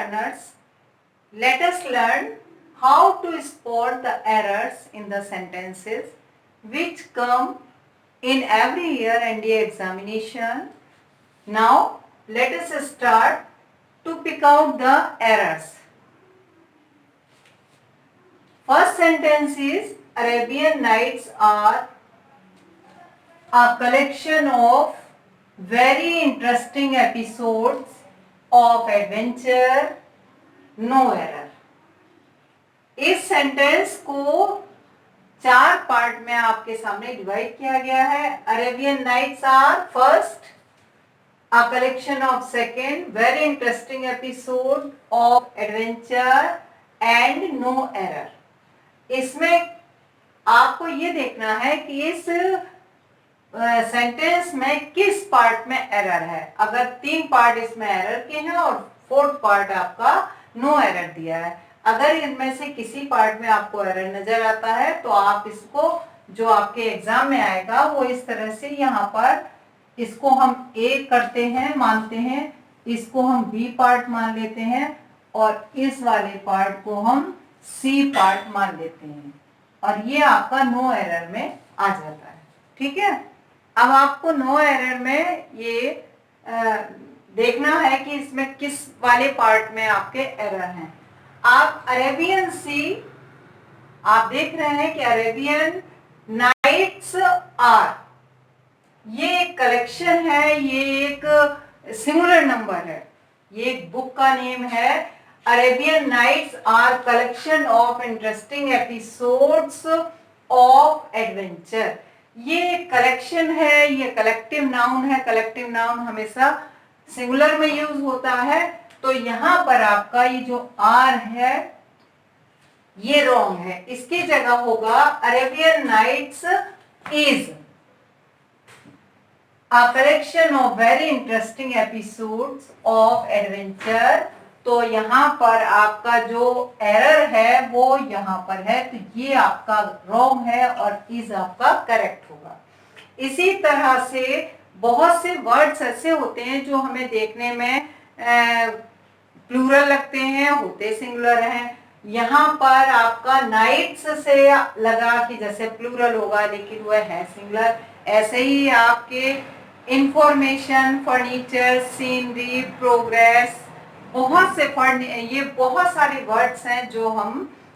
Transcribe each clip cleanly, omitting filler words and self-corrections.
learners, let us learn how to spot the errors in the sentences which come in every year NDA examination. Now, let us start to pick out the errors. First sentence is Arabian Nights are a collection of very interesting episodes of adventure, no error. इस sentence को 4 part में आपके सामने divide किया गया है. Arabian Nights are first, a collection of second, very interesting episode of adventure and no error. इसमें आपको ये देखना है कि इस सेंटेंस में किस पार्ट में एरर है. अगर 3 पार्ट इसमें एरर के हैं और 4th पार्ट आपका नो एरर दिया है. अगर इनमें से किसी पार्ट में आपको एरर नजर आता है तो आप इसको जो आपके एग्जाम में आएगा वो इस तरह से यहाँ पर इसको हम ए करते हैं, मानते हैं, इसको हम बी पार्ट मान लेते हैं और इस वाले पार्ट को हम सी पार्ट मान लेते हैं और ये आपका नो एरर में आ जाता है. ठीक है. अब आपको नो एरर में ये देखना है कि इसमें किस वाले पार्ट में आपके एरर हैं. आप अरेबियन सी आप देख रहे हैं कि अरेबियन नाइट्स आर, ये एक कलेक्शन है, ये एक सिंगुलर नंबर है, ये एक बुक का नेम है. Arabian Nights are collection of interesting episodes of adventure. ये एक कलेक्शन है, ये कलेक्टिव नाउन है. कलेक्टिव नाउन हमेशा सिंगुलर में यूज होता है. तो यहां पर आपका ये जो आर है ये रॉन्ग है. इसकी जगह होगा Arabian Nights is a collection of very interesting episodes of adventure. तो यहाँ पर आपका जो एरर है वो यहाँ पर है, तो ये आपका रॉन्ग है और इज आपका करेक्ट होगा. इसी तरह से बहुत से वर्ड्स ऐसे होते हैं जो हमें देखने में प्लूरल लगते हैं, होते सिंगुलर हैं. यहाँ पर आपका नाइट्स से लगा कि जैसे प्लूरल होगा लेकिन वह है सिंगुलर. ऐसे ही आपके इंफॉर्मेशन, फर्नीचर, सीनरी, प्रोग्रेस, बहुत से ये बहुत सारे वर्ड्स हैं जो हम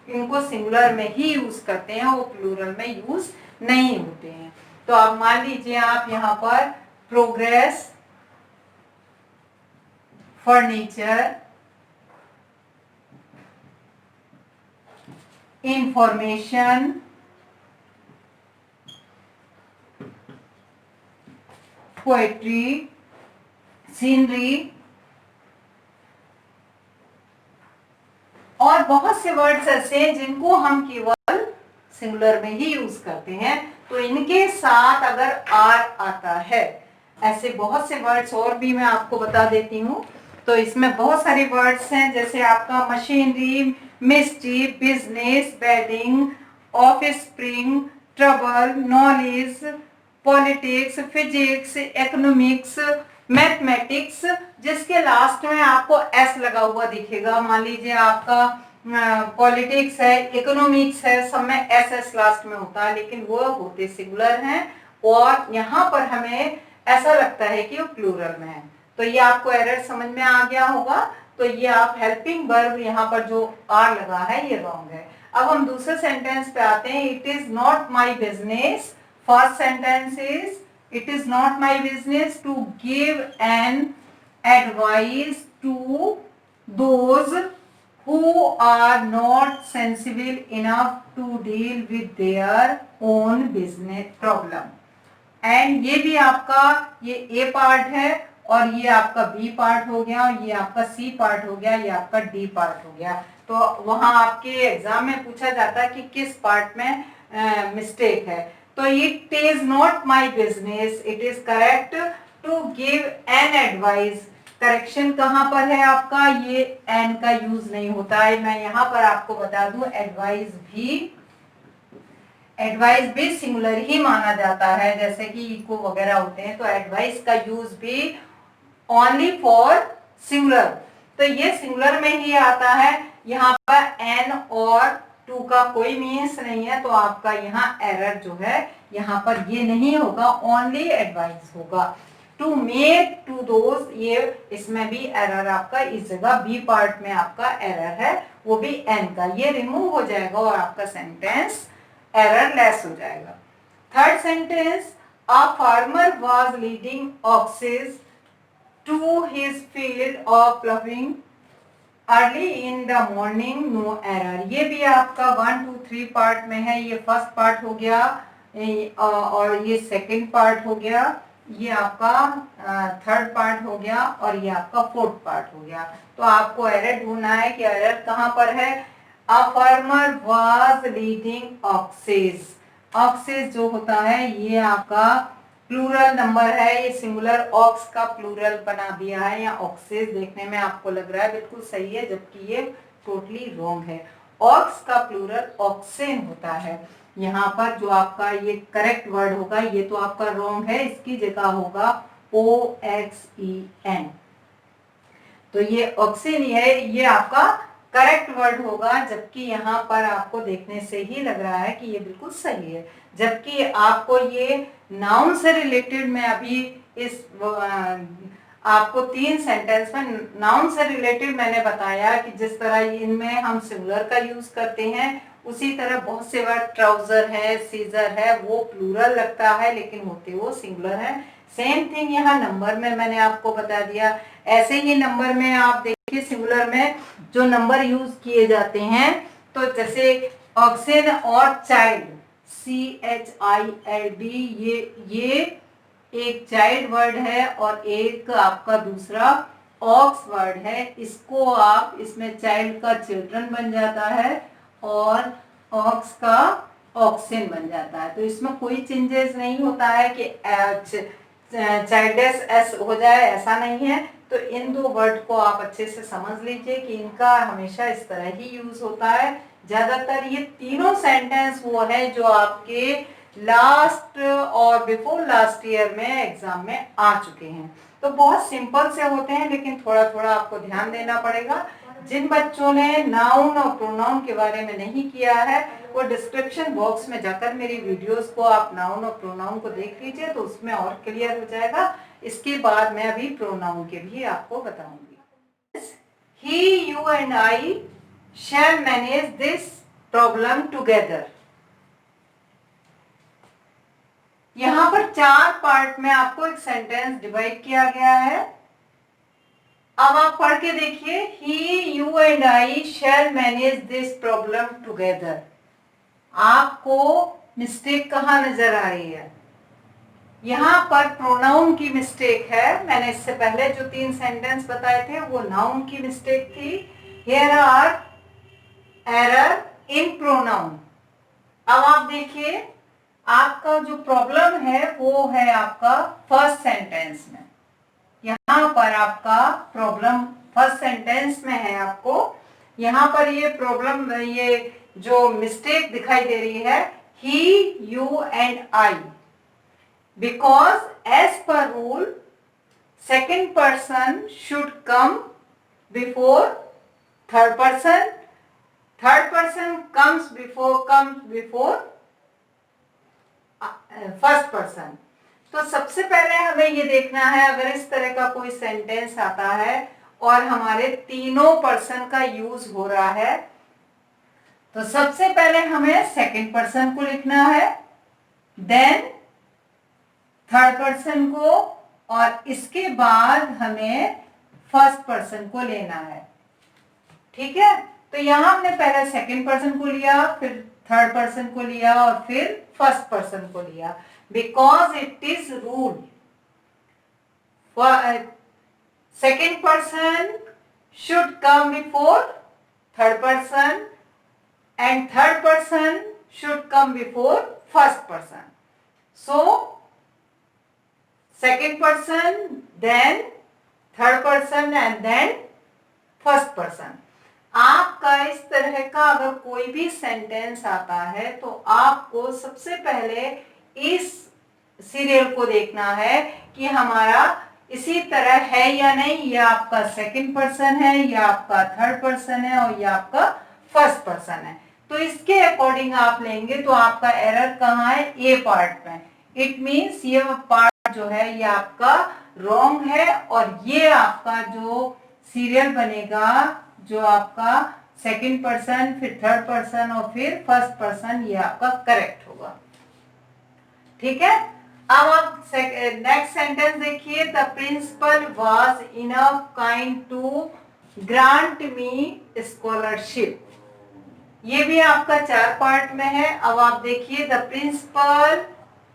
इनको सिंगुलर में ही यूज करते हैं, वो प्लूरल में यूज नहीं होते हैं. तो आप मान लीजिए आप यहाँ पर progress, furniture, information, poetry, scenery और बहुत से वर्ड्स ऐसे हैं जिनको हम केवल सिंगुलर में ही यूज करते हैं. तो इनके साथ अगर आर आता है, ऐसे बहुत से वर्ड्स और भी मैं आपको बता देती हूँ. तो इसमें बहुत सारे वर्ड्स हैं जैसे आपका machinery, mystery, business, bedding, office spring, trouble, knowledge, politics, physics, economics, mathematics, जिसके लास्ट में आपको एस लगा हुआ दिखेगा. मान लीजिए आपका पॉलिटिक्स है, इकोनॉमिक्स है, सब में एस एस लास्ट में होता है लेकिन वो होते सिंगुलर हैं और यहाँ पर हमें ऐसा लगता है कि वो प्लूरल में है. तो ये आपको एरर समझ में आ गया होगा. तो ये आप हेल्पिंग वर्ब यहाँ पर जो आर लगा है ये रॉन्ग है. अब हम दूसरे सेंटेंस पे आते हैं. It is not my business. First sentence is it is not my business to give an advice to those who are not sensible enough to deal with their own business problem. and ये भी आपका ये ए part है और ये आपका B part हो गया और ये आपका सी पार्ट हो गया, ये आपका डी पार्ट हो गया. तो वहां आपके एग्जाम में पूछा जाता है कि किस पार्ट में मिस्टेक है. तो it is not my business, it is correct to give an advice. Correction कहाँ पर है आपका, ये एन का यूज नहीं होता है. मैं यहाँ पर आपको बता दूं एडवाइस भी सिंगुलर ही माना जाता है. जैसे कि इको वगैरह होते हैं तो एडवाइस का यूज भी ओनली फॉर सिंगुलर. तो ये सिंगुलर में ही आता है। यहाँ पर एन और टू का कोई मीन्स नहीं है, तो आपका यहाँ एरर जो है यहाँ पर ये नहीं होगा, ओनली एडवाइस होगा। टू मेक टू दोज, ये इसमें भी एरर आपका इस जगह बी पार्ट में आपका एरर है, वो भी एन का, ये रिमूव हो जाएगा और आपका सेंटेंस एरर लेस हो जाएगा। Third sentence, a farmer was leading oxes to his field of ploughing early in the morning, no error. ये भी आपका 1 2 3 पार्ट में है। ये फर्स्ट पार्ट हो गया और ये सेकंड पार्ट हो गया, ये आपका थर्ड पार्ट हो गया और ये आपका फोर्थ पार्ट हो गया। तो आपको एरर ढूंढना है कि एरर कहाँ पर है। अ farmer was leading access, access जो होता है ये आपका प्लूरल नंबर है, ये सिंगुलर ऑक्स का प्लूरल बना दिया है, या ऑक्सेस देखने में आपको लग रहा है बिल्कुल सही है, जबकि ये टोटली रॉन्ग है। ऑक्स का प्लूरल ऑक्सेन होता है। यहाँ पर जो आपका ये करेक्ट वर्ड होगा, ये तो आपका रॉन्ग है, इसकी जगह होगा OXEN। तो ये ऑक्सेन है, ये आपका करेक्ट वर्ड होगा, जबकि यहाँ पर आपको देखने से ही लग रहा है कि ये बिल्कुल सही है। जबकि आपको ये नाउन से रिलेटेड में अभी इस आपको 3 सेंटेंस में नाउन से रिलेटेड मैंने बताया कि जिस तरह इनमें हम सिंगुलर का यूज करते हैं, उसी तरह बहुत से वर्ड ट्राउजर है, सीजर है, वो प्लूरल लगता है लेकिन होते वो सिंगुलर है। सेम थिंग यहाँ नंबर में मैंने आपको बता दिया। ऐसे ही नंबर में आप देखिए सिंगुलर में जो नंबर यूज किए जाते हैं, तो जैसे ऑक्सेन और चाइल्ड, CHILD, ये एक चाइल्ड वर्ड है और एक आपका दूसरा ऑक्स वर्ड है। इसको आप इसमें चाइल्ड का चिल्ड्रन बन जाता है और ऑक्स का ऑक्सेन बन जाता है। तो इसमें कोई चेंजेस नहीं होता है कि चाइल्डस एस हो जाए, ऐसा नहीं है। तो इन दो वर्ड को आप अच्छे से समझ लीजिए कि इनका हमेशा इस तरह ही यूज होता है। ज्यादातर ये तीनों सेंटेंस वो है जो आपके लास्ट और बिफोर लास्ट ईयर में एग्जाम में आ चुके हैं। तो बहुत सिंपल से होते हैं, लेकिन थोड़ा थोड़ा आपको ध्यान देना पड़ेगा। जिन बच्चों ने नाउन और प्रोनाउन के बारे में नहीं किया है, वो डिस्क्रिप्शन बॉक्स में जाकर मेरी वीडियोस को आप नाउन और प्रोनाउन को देख लीजिए, तो उसमें और क्लियर हो जाएगा। इसके बाद मैं अभी प्रोनाउन के भी आपको बताऊंगी। He, you and I shall manage this problem together। यहाँ पर 4 पार्ट में आपको एक सेंटेंस डिवाइड किया गया है। अब आप पढ़ के देखिए, He, you and I shall manage this problem together। आपको मिस्टेक कहाँ नजर आ रही है? यहाँ पर प्रोनाउन की मिस्टेक है। मैंने इससे पहले जो 3 सेंटेंस बताए थे वो नाउन की मिस्टेक थी। Here are error in pronoun। अब आप देखिए, आपका जो प्रॉब्लम है वो है आपका फर्स्ट सेंटेंस में। यहाँ पर आपका प्रॉब्लम फर्स्ट सेंटेंस में है। आपको यहाँ पर ये प्रॉब्लम, ये जो मिस्टेक दिखाई दे रही है, he, you and I, because as per rule second person should come before third person, third person comes before first person. तो सबसे पहले हमें ये देखना है, अगर इस तरह का कोई सेंटेंस आता है और हमारे तीनों पर्सन का यूज हो रहा है, तो सबसे पहले हमें सेकंड पर्सन को लिखना है, देन थर्ड पर्सन को, और इसके बाद हमें फर्स्ट पर्सन को लेना है। ठीक है, तो यहां हमने पहले सेकंड पर्सन को लिया, फिर थर्ड पर्सन को लिया और फिर फर्स्ट पर्सन को लिया, because it is rule. Second person should come before third person and third person should come before first person. So second person, then third person and then first person. आपका इस तरह का अगर कोई भी sentence आता है तो आपको सबसे पहले इस सीरियल को देखना है कि हमारा इसी तरह है या नहीं, ये आपका सेकंड पर्सन है, या आपका थर्ड पर्सन है, और ये आपका फर्स्ट पर्सन है। तो इसके अकॉर्डिंग आप लेंगे तो आपका एरर कहाँ है, ए पार्ट में। इट मींस ये पार्ट जो है ये आपका रॉन्ग है, और ये आपका जो सीरियल बनेगा, जो आपका सेकंड पर्सन, फिर थर्ड पर्सन और फिर फर्स्ट पर्सन, ये आपका करेक्ट होगा। ठीक है। अब आप नेक्स्ट सेंटेंस देखिए, the principal was enough kind to grant me scholarship. ये भी आपका 4 पार्ट में है। अब आप देखिए, the principal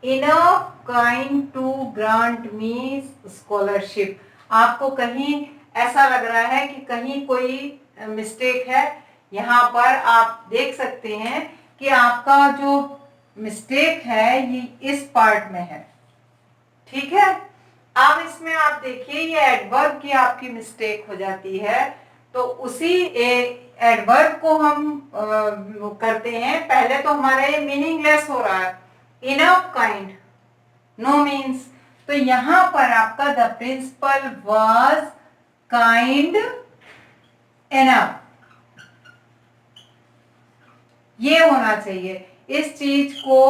enough kind to grant me scholarship. आपको कहीं ऐसा लग रहा है कि कहीं कोई मिस्टेक है, यहाँ पर आप देख सकते हैं कि आपका जो मिस्टेक है ये इस पार्ट में है। ठीक है। अब इसमें आप देखिए, ये एडवर्ब की आपकी मिस्टेक हो जाती है, तो उसी एडवर्ब को हम करते हैं। पहले तो हमारा ये मीनिंगलेस हो रहा है, इनफ काइंड, नो मीन्स। तो यहां पर आपका the principal was kind enough, ये होना चाहिए। इस चीज को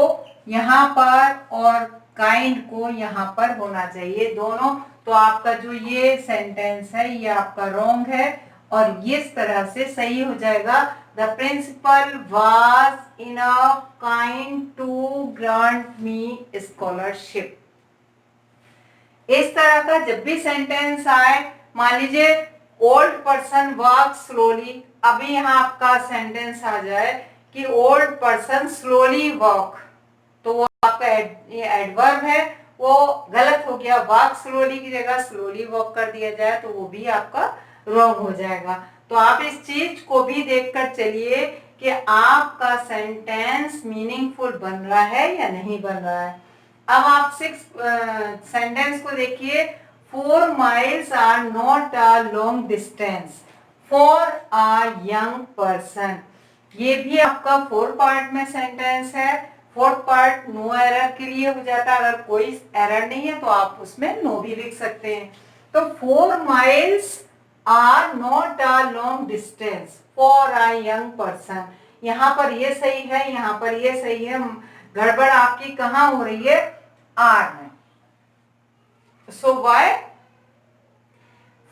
यहां पर और काइंड को यहां पर होना चाहिए, दोनों। तो आपका जो ये सेंटेंस है ये आपका रॉन्ग है, और इस तरह से सही हो जाएगा, the principal was enough kind to grant me scholarship. इस तरह का जब भी सेंटेंस आए, मान लीजिए ओल्ड पर्सन वॉक स्लोली, अभी यहाँ आपका सेंटेंस आ जाए कि ओल्ड पर्सन स्लोली वॉक, तो वो आपका ये एडवर्ब है, वो गलत हो गया। वॉक स्लोली की जगह स्लोली वॉक कर दिया जाए तो वो भी आपका रॉन्ग हो जाएगा। तो आप इस चीज को भी देखकर चलिए कि आपका सेंटेंस मीनिंगफुल बन रहा है या नहीं बन रहा है। अब आप 6 सेंटेंस को देखिए, 4 miles are not a long distance for a young person. ये भी आपका 4 पार्ट में सेंटेंस है। 4th पार्ट नो एरर के लिए हो जाता है, अगर कोई एरर नहीं है तो आप उसमें नो भी लिख सकते हैं। तो 4 miles are not a long distance for a young person, यहाँ पर ये सही है, यहाँ पर ये सही है। गड़बड़ आपकी कहाँ हो रही है, आर में। सो वाई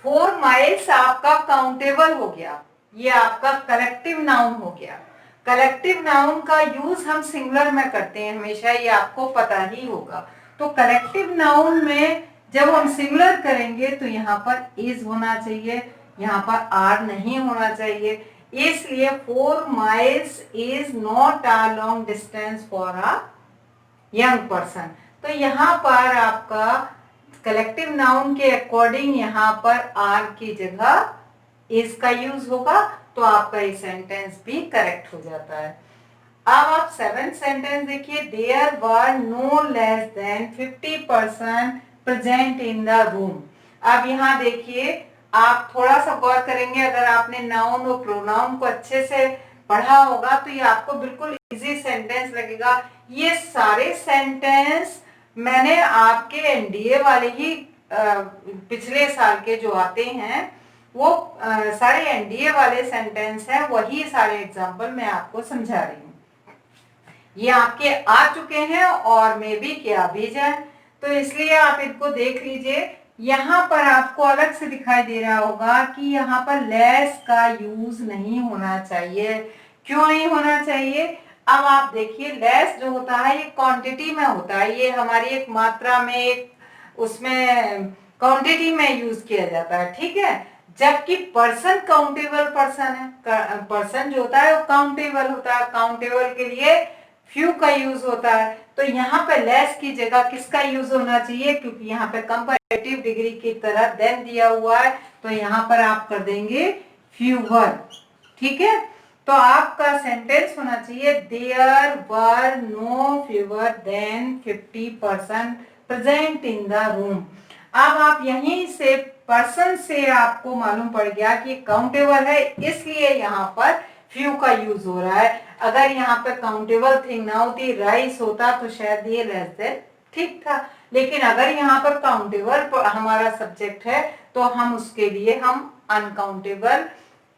4 miles आपका काउंटेबल हो गया, ये आपका कलेक्टिव नाउन हो गया। कलेक्टिव नाउन का यूज हम सिंगुलर में करते हैं हमेशा, ये आपको पता ही होगा। तो कलेक्टिव नाउन में जब हम सिंगुलर करेंगे तो यहाँ पर इज होना चाहिए, यहाँ पर आर नहीं होना चाहिए। इसलिए 4 miles is not a long distance for a young person. तो यहाँ पर आपका कलेक्टिव नाउन के अकॉर्डिंग यहाँ पर आर की जगह इज का यूज होगा, तो आपका ये सेंटेंस भी करेक्ट हो जाता है। अब आप 7th सेंटेंस देखिए, there were no less than 50% present in the room. अब यहाँ देखिए, आप थोड़ा सा गौर करेंगे, अगर आपने नाउन और प्रोनाउन को अच्छे से पढ़ा होगा तो ये आपको बिल्कुल इजी सेंटेंस लगेगा। ये सारे सेंटेंस मैंने आपके एनडीए वाले ही पिछले साल के जो आते हैं वो सारे एनडीए वाले सेंटेंस हैं, वही सारे एग्जाम्पल मैं आपको समझा रही हूँ। ये आपके आ चुके हैं और मे भी क्या भी जाए, तो इसलिए आप इनको देख लीजिए। यहाँ पर आपको अलग से दिखाई दे रहा होगा कि यहाँ पर लेस का यूज नहीं होना चाहिए। क्यों नहीं होना चाहिए? अब आप देखिए, लेस जो होता है ये क्वांटिटी में होता है, ये हमारी एक मात्रा में, एक उसमें क्वांटिटी में यूज किया जाता है, ठीक है। जबकि पर्सन काउंटेबल पर्सन है, पर्सन जो होता है वो काउंटेबल होता है, काउंटेबल के लिए फ्यू का यूज होता है। तो यहाँ पे लेस की जगह किसका यूज होना चाहिए? क्योंकि यहाँ पे कंपैरेटिव डिग्री की तरह देन दिया हुआ है, तो यहाँ पर आप कर देंगे फ्यूवर, ठीक है। तो आपका सेंटेंस होना चाहिए, there were no fewer than 50% present in the room. अब आप यहीं से पर्सन से आपको मालूम पड़ गया कि काउंटेबल है, इसलिए यहाँ पर फ्यू का यूज हो रहा है। अगर यहाँ पे काउंटेबल थिंग ना होती, राइस होता, तो शायद ये लेस देन ठीक था। लेकिन अगर यहाँ पर काउंटेबल हमारा सब्जेक्ट है तो हम उसके लिए हम अनकाउंटेबल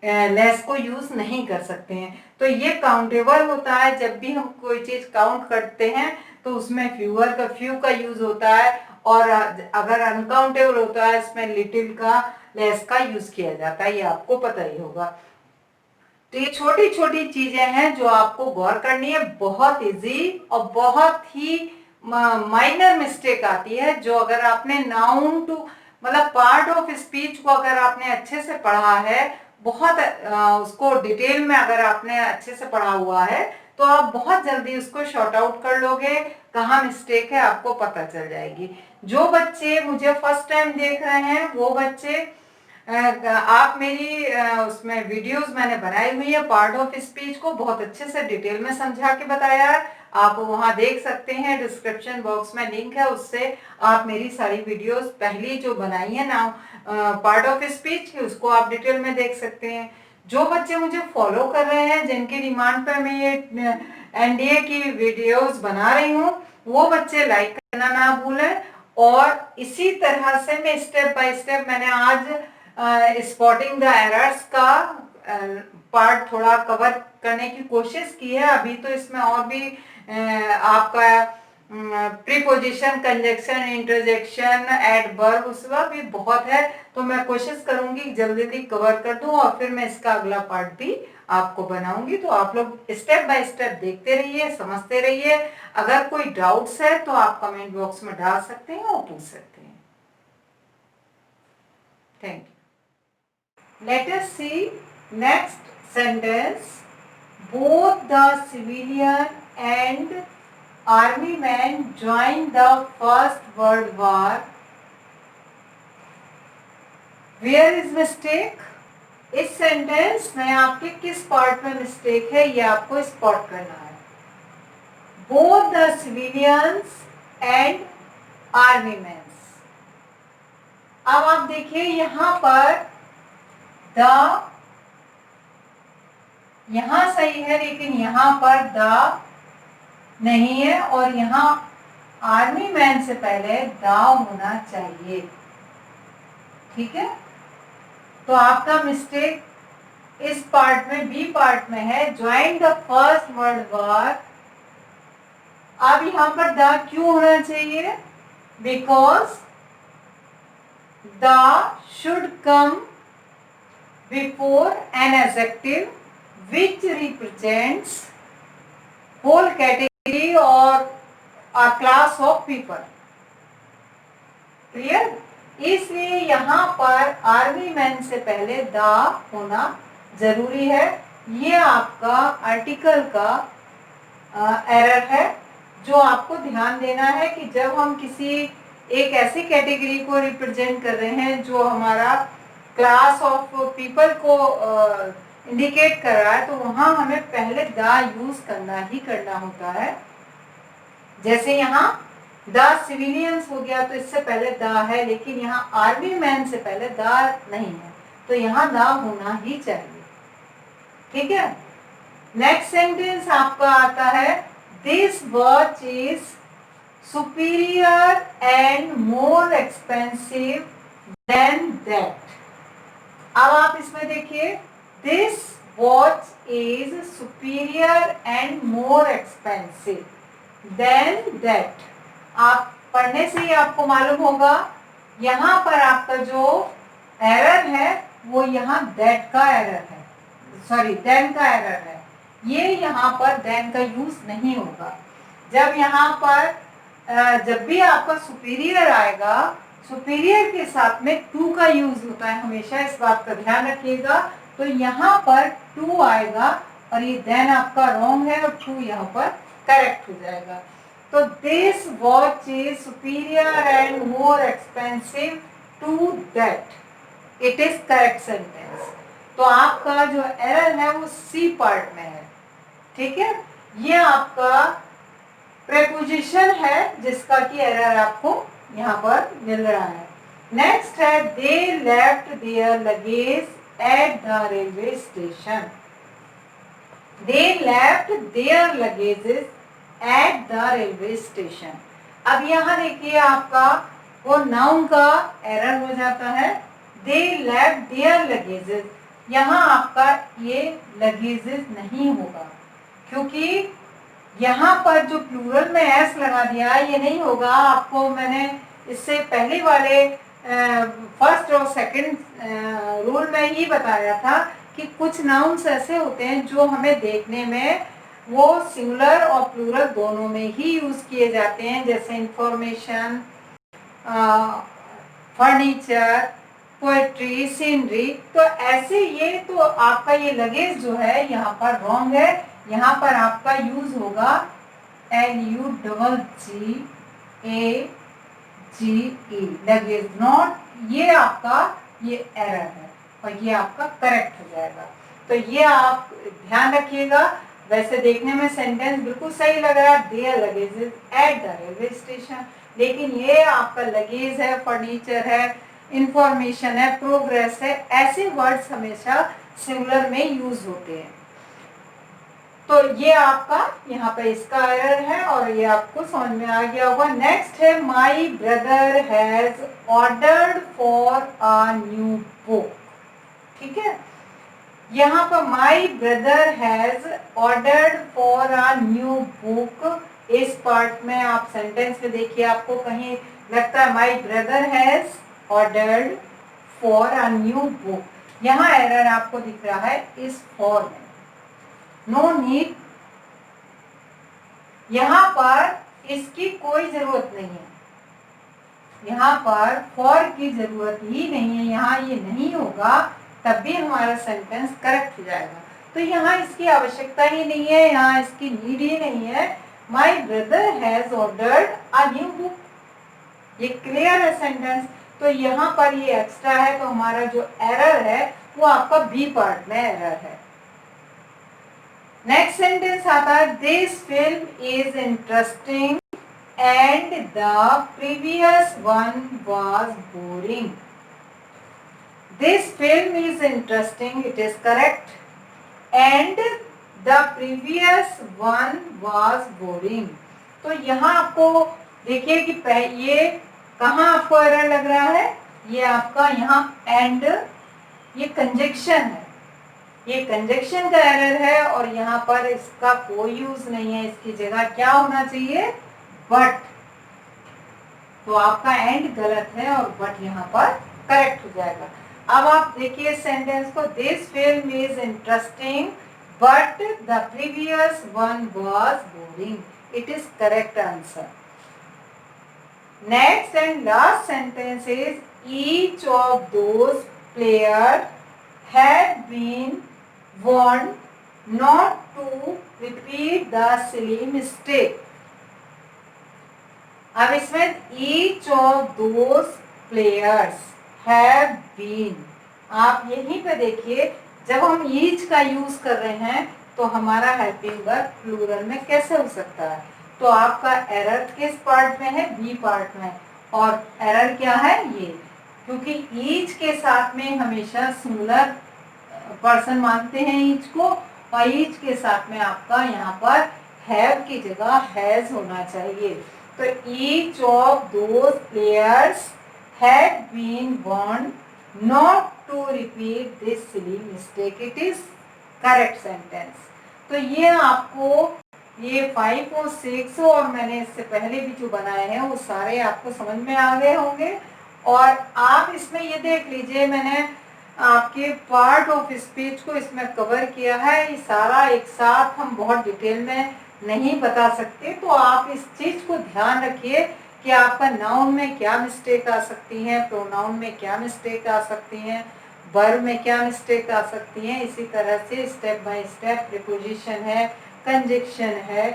लेस को यूज नहीं कर सकते हैं। तो ये काउंटेबल होता है, जब भी हम कोई चीज काउंट करते हैं तो उसमें फ्यू का यूज होता है, और अगर अनकाउंटेबल होता है इसमें लिटिल का, लेस का यूज किया जाता है, ये आपको पता ही होगा। तो ये छोटी छोटी चीजें हैं जो आपको गौर करनी है, बहुत इजी और बहुत ही माइनर मिस्टेक आती है जो अगर आपने नाउन टू मतलब पार्ट ऑफ स्पीच को अगर आपने अच्छे से पढ़ा है, बहुत उसको डिटेल में अगर आपने अच्छे से पढ़ा हुआ है तो आप बहुत जल्दी उसको शॉर्ट आउट कर लोगे, कहाँ मिस्टेक है आपको पता चल जाएगी। जो बच्चे मुझे फर्स्ट टाइम देख रहे हैं वो बच्चे आप मेरी उसमें वीडियोस मैंने बनाई हुई है, पार्ट ऑफ स्पीच को बहुत अच्छे से डिटेल में समझा के बताया है, आप वहां देख सकते हैं, डिस्क्रिप्शन बॉक्स में लिंक है, उससे आप मेरी सारी वीडियोस पहली जो बनाई है ना पार्ट ऑफ स्पीच की, उसको आप डिटेल में देख सकते हैं। जो बच्चे मुझे फॉलो कर रहे हैं, जिनकी डिमांड पर मैं ये एनडीए की वीडियोस बना रही हूँ, वो बच्चे लाइक करना ना भूलें। और इसी तरह से मैं स्टेप बाय स्टेप मैंने आज स्पॉटिंग द एरर्स का पार्ट थोड़ा कवर करने की कोशिश की है। अभी तो इसमें और भी आपका प्रीपोजिशन, कंजक्शन, इंटरजेक्शन, एडवर्ब उसका भी बहुत है, तो मैं कोशिश करूंगी जल्दी जल्दी कवर कर दूं और फिर मैं इसका अगला पार्ट भी आपको बनाऊंगी। तो आप लोग स्टेप बाय स्टेप देखते रहिए, समझते रहिए। अगर कोई डाउट्स है तो आप कमेंट बॉक्स में डाल सकते हैं और पूछ सकते हैं। Thank you. Let us see next sentence. Both the civilian and army men joined the First World War. Where is mistake? इस सेंटेंस में आपके किस पार्ट में मिस्टेक है ये आपको स्पॉट करना है। Both the civilians and army men. अब आप देखिए यहां पर द यहां सही है, लेकिन यहां पर द नहीं है, और यहां आर्मी मैन से पहले द होना चाहिए। ठीक है, तो आपका मिस्टेक इस पार्ट में, बी पार्ट में है, join the first world war. अब यहां पर द क्यों होना चाहिए? Because the should come before an adjective which represents whole category or a class of people. Clear? इसलिए यहाँ पर आर्मी मैन से पहले द होना जरूरी है। ये आपका आर्टिकल का एरर है जो आपको ध्यान देना है कि जब हम किसी एक ऐसी कैटेगरी को रिप्रेजेंट कर रहे हैं जो हमारा क्लास ऑफ पीपल को इंडिकेट कर रहा है, तो वहां हमें पहले द यूज करना ही करना होता है। जैसे यहाँ द सिविलियंस हो गया तो इससे पहले द है, लेकिन यहाँ आर्मी मैन से पहले द नहीं है, तो यहाँ द होना ही चाहिए। ठीक है, नेक्स्ट सेंटेंस आपका आता है this watch is superior and more expensive than that. अब आप इसमें देखिए this watch is superior and more expensive than that. आप पढ़ने से ही आपको मालूम होगा, यहाँ पर आपका जो एरर है वो यहाँ दैट का एरर है, सॉरी देन का एरर है। ये यहाँ पर देन का यूज नहीं होगा। जब यहाँ पर जब भी आपका सुपीरियर आएगा, सुपीरियर के साथ में टू का यूज होता है हमेशा, इस बात का ध्यान रखिएगा। तो यहाँ पर टू आएगा और ये देन आपका रॉन्ग है और टू यहाँ पर करेक्ट हो जाएगा। तो this watch is superior and more expensive to that, it is correct sentence. तो आपका जो एरर है वो सी पार्ट में है। ठीक है, ये आपका प्रेपोजिशन है जिसका कि एरर आपको यहाँ पर मिल रहा है। नेक्स्ट है they left their luggage at the railway station. They left their luggages at the railway station. अब यहाँ देखिए आपका वो नाउन का एरर हो जाता है, दे लेफ्ट देयर लगेजेस। यहाँ आपका ये लगेजेस नहीं होगा, क्योंकि यहाँ पर जो प्लूरल में एस लगा दिया ये नहीं होगा। आपको मैंने इससे पहले वाले फर्स्ट और सेकंड रूल में ही बताया था कि कुछ नाउन्स ऐसे होते हैं जो हमें देखने में वो सिंगुलर और प्लूरल दोनों में ही यूज किए जाते हैं, जैसे इंफॉर्मेशन, फर्नीचर, पोएट्री, सीनरी। तो ऐसे ये तो आपका ये लगेज जो है यहाँ पर रॉन्ग है। यहाँ पर आपका यूज होगा LUGGAGE, लगेज नॉट। ये आपका ये एरर है और ये आपका करेक्ट हो जाएगा। तो ये आप ध्यान रखिएगा। वैसे देखने में सेंटेंस बिल्कुल सही लग रहा है, their luggage at the railway station, लेकिन ये आपका लगेज है, फर्नीचर है, इंफॉर्मेशन है, प्रोग्रेस है, ऐसे वर्ड्स हमेशा सिंगुलर में यूज होते हैं। तो ये आपका यहाँ पे इसका एरर है और ये आपको समझ में आ गया होगा। नेक्स्ट है my brother has ordered for a new book. ठीक है, यहाँ पर my brother has ordered for a new book, इस पार्ट में आप सेंटेंस में देखिए, आपको कहीं लगता है my brother has ordered for a new book, यहाँ एरर आपको दिख रहा है इस फॉर में, नो नीड। यहाँ पर इसकी कोई जरूरत नहीं है, यहाँ पर फॉर की जरूरत ही नहीं है, यहाँ ये नहीं होगा तब भी हमारा सेंटेंस करेक्ट हो जाएगा। तो यहाँ इसकी आवश्यकता ही नहीं है, यहाँ इसकी नीड ही नहीं है। My brother has ordered a new book, ये क्लियर है सेंटेंस। तो यहाँ पर ये एक्स्ट्रा है, तो हमारा जो एरर है वो आपका बी पार्ट में एरर है। नेक्स्ट सेंटेंस आता है this film is interesting and the previous one was boring. This film is interesting, it is correct, and the previous one was boring। तो यहाँ आपको देखिए कि ये कहाँ आपको एरर लग रहा है, ये आपका यहाँ एंड, ये कंजक्शन है, ये कंजक्शन का एरर है और यहाँ पर इसका कोई यूज नहीं है। इसकी जगह क्या होना चाहिए, बट। तो आपका एंड गलत है और बट यहाँ पर करेक्ट हो जाएगा। अब आप देखिए सेंटेंस को, this film is interesting but the previous one was boring, it is correct answer. Next and last sentence is each of those player had been warned not to repeat the silly mistake. अब इसमें each of those players have been, आप यहीं पे देखिए जब हम each का use कर रहे हैं तो हमारा हेल्पिंग वर्ब प्लूरल में कैसे हो सकता है। तो आपका एरर किस पार्ट में है, बी पार्ट में, और एरर क्या है ये, क्योंकि ईच के साथ में हमेशा सिंगुलर पर्सन मानते हैं ईच को, और ईच के साथ में आपका यहाँ पर हैव की जगह हैज होना चाहिए। तो each of those players had been warned not to repeat this silly mistake, it is correct sentence। तो ये आपको ये 5 और 6 और मैंने इससे पहले भी जो बनाए हैं वो सारे आपको समझ में आ गए होंगे। और आप इसमें ये देख लीजिए, मैंने आपके पार्ट ऑफ स्पीच को इसमें कवर किया है। ये सारा एक साथ हम बहुत डिटेल में नहीं बता सकते, तो आप इस चीज को ध्यान रखिए कि आपका नाउन में क्या मिस्टेक आ सकती है, प्रोनाउन में क्या मिस्टेक आ सकती हैं, वर्ब में क्या मिस्टेक आ सकती हैं। इसी तरह से स्टेप बाय स्टेप प्रीपोजिशन है, कंजक्शन है,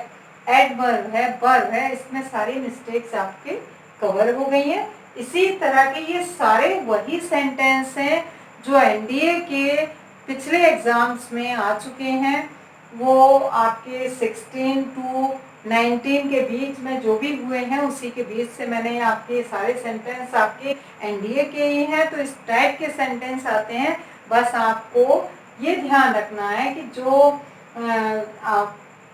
एडवर्ब है, वर्ब है, इसमें सारी मिस्टेक्स आपके कवर हो गई हैं। इसी तरह के ये सारे वही सेंटेंस हैं जो एनडीए के पिछले एग्जाम्स में आ चुके हैं। वो आपके 16 to 19 के बीच में जो भी हुए हैं उसी के बीच से मैंने आपके सारे सेंटेंस आपके एनडीए के ही हैं। तो इस टाइप के सेंटेंस आते हैं। बस आपको ये ध्यान रखना है कि जो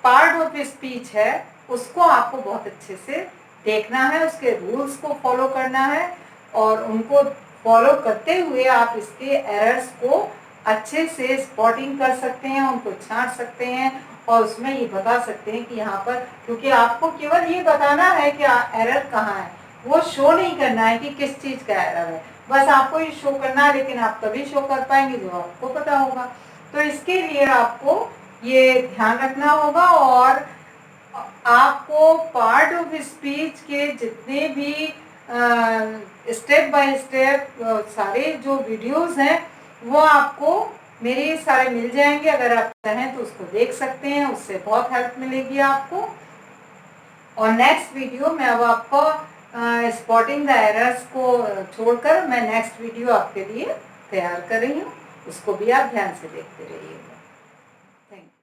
पार्ट ऑफ स्पीच है उसको आपको बहुत अच्छे से देखना है, उसके रूल्स को फॉलो करना है और उनको फॉलो करते हुए आप इसके एरर्स को अच्छे से स्पॉटिंग कर सकते हैं, उनको छांट सकते हैं और उसमें ये बता सकते हैं कि यहाँ पर, क्योंकि आपको केवल ये बताना है कि एरर कहाँ है, वो शो नहीं करना है कि किस चीज़ का एरर है, बस आपको ये शो करना है। लेकिन आप तभी शो कर पाएंगे जो आपको पता होगा। तो इसके लिए आपको ये ध्यान रखना होगा और आपको पार्ट ऑफ स्पीच के जितने भी स्टेप बाय स्टेप सारे जो वीडियोस हैं वो आपको मेरे सारे मिल जाएंगे। अगर आप चाहें तो उसको देख सकते हैं, उससे बहुत हेल्प मिलेगी आपको। और नेक्स्ट वीडियो में अब आपको स्पॉटिंग द एरर्स को छोड़कर मैं नेक्स्ट वीडियो आपके लिए तैयार कर रही हूँ, उसको भी आप ध्यान से देखते रहिए।